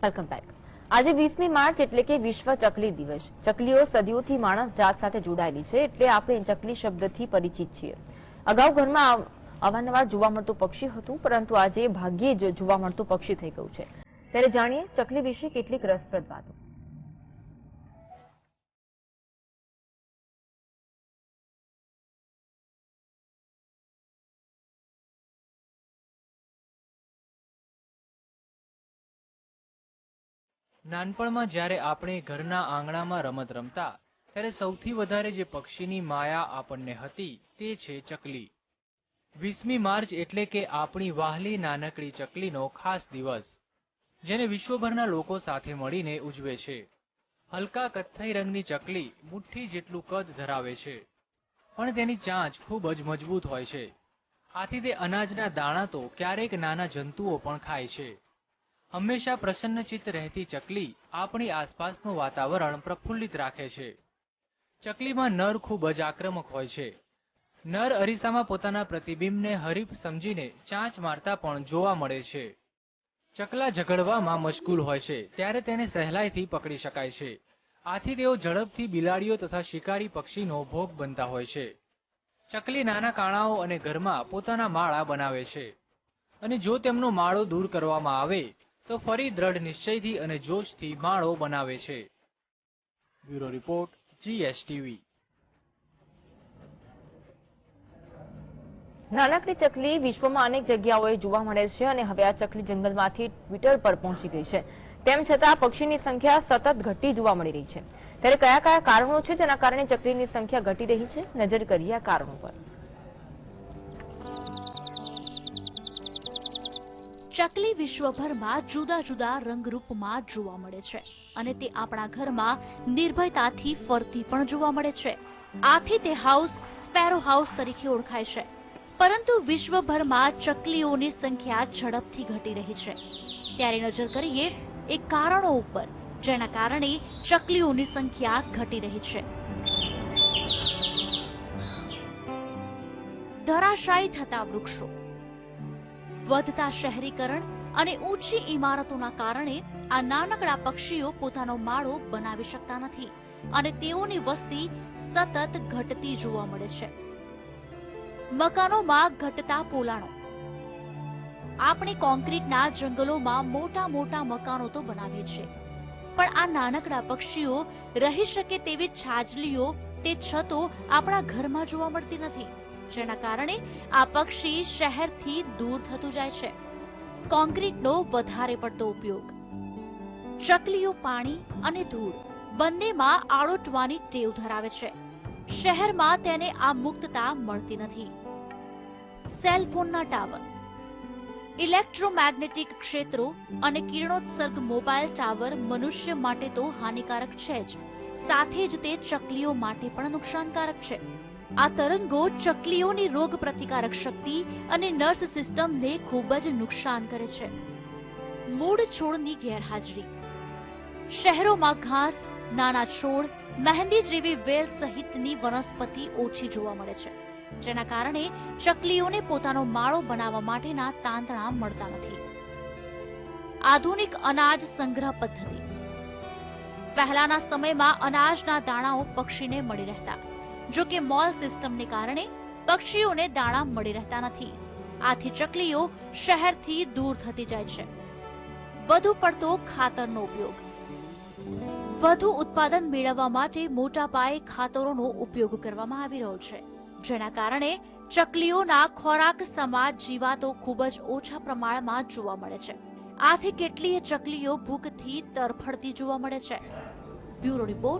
Welcome back. આજે 20મી March એટલે કે વિશ્વ ચકલી દિવસ। ચકલીઓ સદીઓથી માણસ જાત સાથે જોડાયેલી છે, એટલે આપણે ચકલી શબ્દથી પરિચિત છીએ। અગાઉ ઘરમાં અવારનવાર જોવા મળતું પક્ષી હતું, પરંતુ આજે ભાગ્યે જ જોવા મળતું પક્ષી થઈ ગયું છે। ત્યારે જાણીએ ચકલી વિશે કેટલીક રસપ્રદ વાતો। નાનપણમાં જ્યારે આપણે ઘરના આંગણામાં રમત રમતા ત્યારે સૌથી વધારે જે પક્ષીની માયા આપણને હતી તે છે ચકલી। 20મી માર્ચ એટલે કે આપણી વહાલી નાનકડી ચકલીનો ખાસ દિવસ, જેને વિશ્વભરના લોકો સાથે મળીને ઉજવે છે। હલકા કથ્થઈ રંગની ચકલી મુઠ્ઠી જેટલું કદ ધરાવે છે, પણ તેની ચાંચ ખૂબ જ મજબૂત હોય છે। આથી તે અનાજના દાણા તો ક્યારેક નાના જંતુઓ પણ ખાય છે। હંમેશા પ્રસન્નચિત્ત રહેતી ચકલી આપણી આસપાસનું વાતાવરણ પ્રફુલ્લિત રાખે છે। ચકલીમાં નર ખૂબ જ આક્રમક હોય છે। નર અરીસામાં પોતાના પ્રતિબિંબને હરીફ સમજીને ચાંચ મારતા પણ જોવા મળે છે। ચકલા ઝઘડવામાં મશગુલ હોય છે ત્યારે તેને સહેલાઈથી પકડી શકાય છે। આથી તેઓ ઝડપથી બિલાડીઓ તથા શિકારી પક્ષીનો ભોગ બનતા હોય છે। ચકલી નાના કાણાઓ અને ઘરમાં પોતાના માળા બનાવે છે, અને જો તેમનો માળો દૂર કરવામાં આવે તો ફરી દ્રઢ નિશ્ચયથી અને જોશથી માળો બનાવે છે। Bureau report, GSTV। નાનકડી ચકલી વિશ્વમાં અનેક જગ્યાઓએ જોવા મળે છે, અને હવે આ ચકલી જંગલમાંથી ટ્વિટર પર પહોંચી ગઈ છે। તેમ છતાં પક્ષીની સંખ્યા સતત ઘટતી જોવા મળી રહી છે। ત્યારે કયા કયા કારણો છે જેના કારણે ચકલીની સંખ્યા ઘટી રહી છે? નજર કરીએ આ કારણો પર। ચકલી વિશ્વભરમાં જુદા જુદા રંગરૂપમાં જોવા મળે છે, અને તે આપણા ઘરમાં નિર્ભયતાથી ફરતી પણ જોવા મળે છે। આથી તે હાઉસ સ્પેરો હાઉસ તરીકે ઓળખાય છે। પરંતુ વિશ્વભરમાં ચકલીઓની સંખ્યા ઝડપથી ઘટી રહી છે। ત્યારે નજર કરીએ એ કારણો ઉપર જેના કારણે ચકલીઓની સંખ્યા ઘટી રહી છે। ધરાશાયી થતા વૃક્ષો, વધતા શહેરીકરણ અને ઊંચી ઇમારતોના કારણે આ નાનકડા પક્ષીઓ પોતાનો માળો બનાવી શકતા નથી, અને તેઓની વસ્તી સતત ઘટતી જોવા મળે છે। મકાનોમાં ઘટતા પોલાણો, આપણે કોન્ક્રીટના જંગલોમાં મોટા મોટા મકાનો તો બનાવીએ છીએ, પણ આ નાનકડા પક્ષીઓ રહી શકે તેવી છાજલીઓ તે છતો આપણા ઘરમાં જોવા મળતી નથી, જેના કારણે આ પક્ષી શહેરથી દૂર થતું જાય છે। કોન્ક્રીટનો વધારે પડતો ઉપયોગ, ચકલીઓ પાણી અને ધૂળ બંનેમાં આળોટવાની ટેવ ધરાવે છે। શહેરમાં તેને આ મુક્તતા મળતી નથી। સેલફોનના ટાવર, ઇલેક્ટ્રોમેગ્નેટિક ક્ષેત્રો અને કિરણોત્સર્ગ મોબાઈલ ટાવર મનુષ્ય માટે તો હાનિકારક છે જ, સાથે જ તે ચકલીઓ માટે પણ નુકસાનકારક છે। આ તરંગો ચકલીઓની રોગ પ્રતિકારક શક્તિ અને નર્વ સિસ્ટમને ખૂબ જ નુકસાન કરે છે। મૂળ છોડની ગેરહાજરી, શહેરોમાં ઘાસ, નાના છોડ, મહેંદી જેવી વેલ સહિતની વનસ્પતિ ઓછી જોવા મળે છે, જેના કારણે ચકલીઓને પોતાનો માળો બનાવવા માટેના તાંતણા મળતા નથી। આધુનિક અનાજ સંગ્રહ પદ્ધતિ, પહેલાના સમયમાં અનાજના દાણાઓ પક્ષીને મળી રહેતા, જો કે મોલ સિસ્ટમને કારણે પક્ષીઓને દાણા મળી રહેતા નથી। આથી ચકલીઓ શહેરથી દૂર થતી જાય છે। વધુ પડતો ખાતરનો ઉપયોગ, વધુ ઉત્પાદન મેળવવા માટે મોટા પાયે ખાતરોનો ઉપયોગ કરવામાં આવી રહ્યો છે, જેના કારણે ચકલીઓના ખોરાક સમાજ જીવાતો ખૂબ જ ઓછા પ્રમાણમાં જોવા મળે છે। આથી કેટલીય ચકલીઓ ભૂખથી તરફડતી જોવા મળે છે। Bureau report,